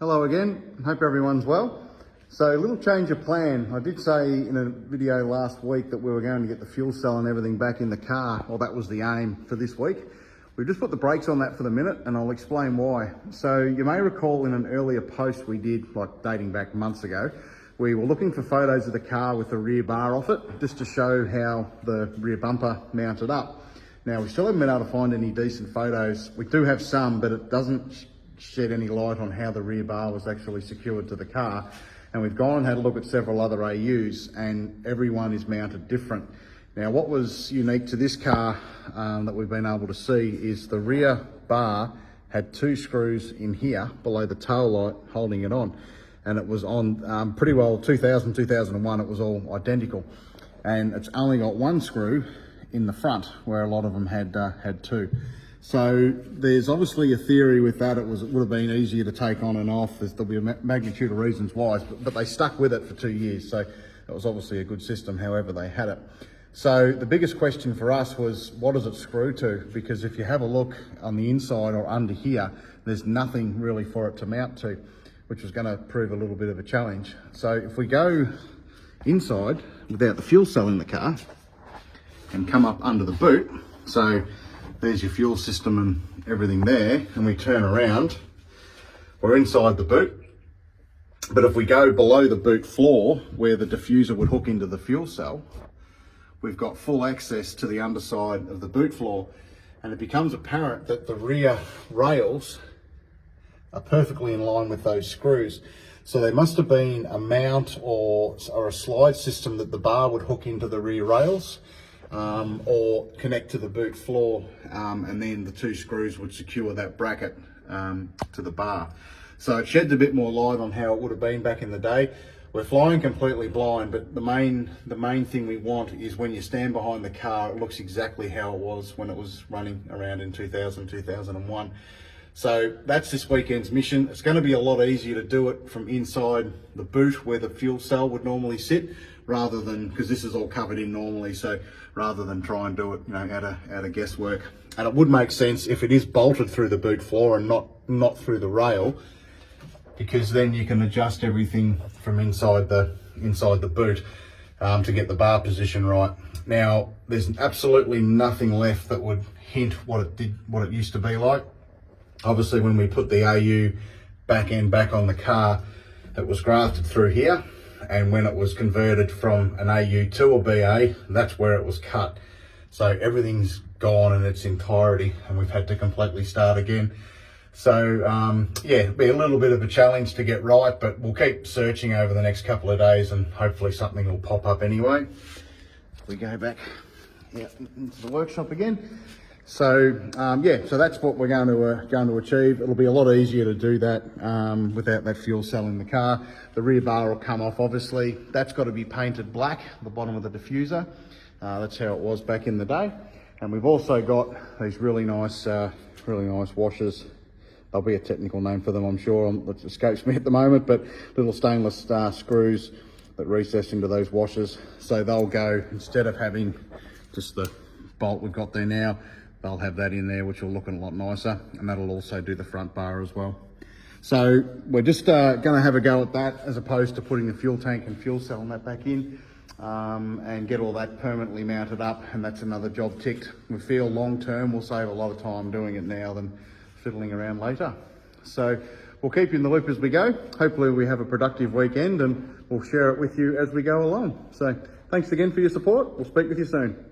Hello again, hope everyone's well. So a little change of plan. I did say in a video last week that we were going to get the fuel cell and everything back in the car. Well, that was the aim for this week. We've just put the brakes on that for the minute and I'll explain why. So you may recall in an earlier post we did, like dating back months ago, we were looking for photos of the car with the rear bar off it, just to show how the rear bumper mounted up. Now, we still haven't been able to find any decent photos. We do have some, but it doesn't shed any light on how the rear bar was actually secured to the car. And we've gone and had a look at several other AUs and everyone is mounted different. Now, what was unique to this car that we've been able to see is the rear bar had two screws in here below the tail light holding it on. And it was on pretty well 2000, 2001, it was all identical. And it's only got one screw in the front where a lot of them had two. So there's obviously a theory with that. It would have been easier to take on and off. There'll be a magnitude of reasons why, but they stuck with it for 2 years. So it was obviously a good system, however they had it. So the biggest question for us was, what does it screw to? Because if you have a look on the inside or under here, there's nothing really for it to mount to, which was going to prove a little bit of a challenge. So if we go inside without the fuel cell in the car and come up under the boot, so there's your fuel system and everything there, and we turn around, we're inside the boot. But if we go below the boot floor where the diffuser would hook into the fuel cell, we've got full access to the underside of the boot floor, and it becomes apparent that the rear rails are perfectly in line with those screws. So there must have been a mount or a slide system that the bar would hook into the rear rails, or connect to the boot floor, and then the two screws would secure that bracket to the bar. So it sheds a bit more light on how it would have been back in the day. We're flying completely blind, but the main thing we want is when you stand behind the car, it looks exactly how it was when it was running around in 2000, 2001. So that's this weekend's mission. It's going to be a lot easier to do it from inside the boot where the fuel cell would normally sit, rather than, because this is all covered in normally, so rather than try and do it, you know, out of guesswork. And it would make sense if it is bolted through the boot floor and not through the rail, because then you can adjust everything from inside the boot to get the bar position right. Now, there's absolutely nothing left that would hint what it used to be like. Obviously, when we put the AU back on the car, it was grafted through here. And when it was converted from an AU to a BA, that's where it was cut. So everything's gone in its entirety and we've had to completely start again. So yeah, it'll be a little bit of a challenge to get right, but we'll keep searching over the next couple of days and hopefully something will pop up anyway. We go back into the workshop again. So yeah, so that's what we're going to achieve. It'll be a lot easier to do that without that fuel cell in the car. The rear bar will come off, obviously. That's got to be painted black, the bottom of the diffuser. That's how it was back in the day. And we've also got these really nice washers. There'll be a technical name for them, I'm sure. That escapes me at the moment, but little stainless screws that recess into those washers. So they'll go, instead of having just the bolt we've got there now, they'll have that in there, which will look a lot nicer, and that'll also do the front bar as well. So we're just going to have a go at that, as opposed to putting the fuel tank and fuel cell and that back in, and get all that permanently mounted up, and that's another job ticked. We feel long term we'll save a lot of time doing it now than fiddling around later. So we'll keep you in the loop as we go. Hopefully we have a productive weekend and we'll share it with you as we go along. So thanks again for your support. We'll speak with you soon.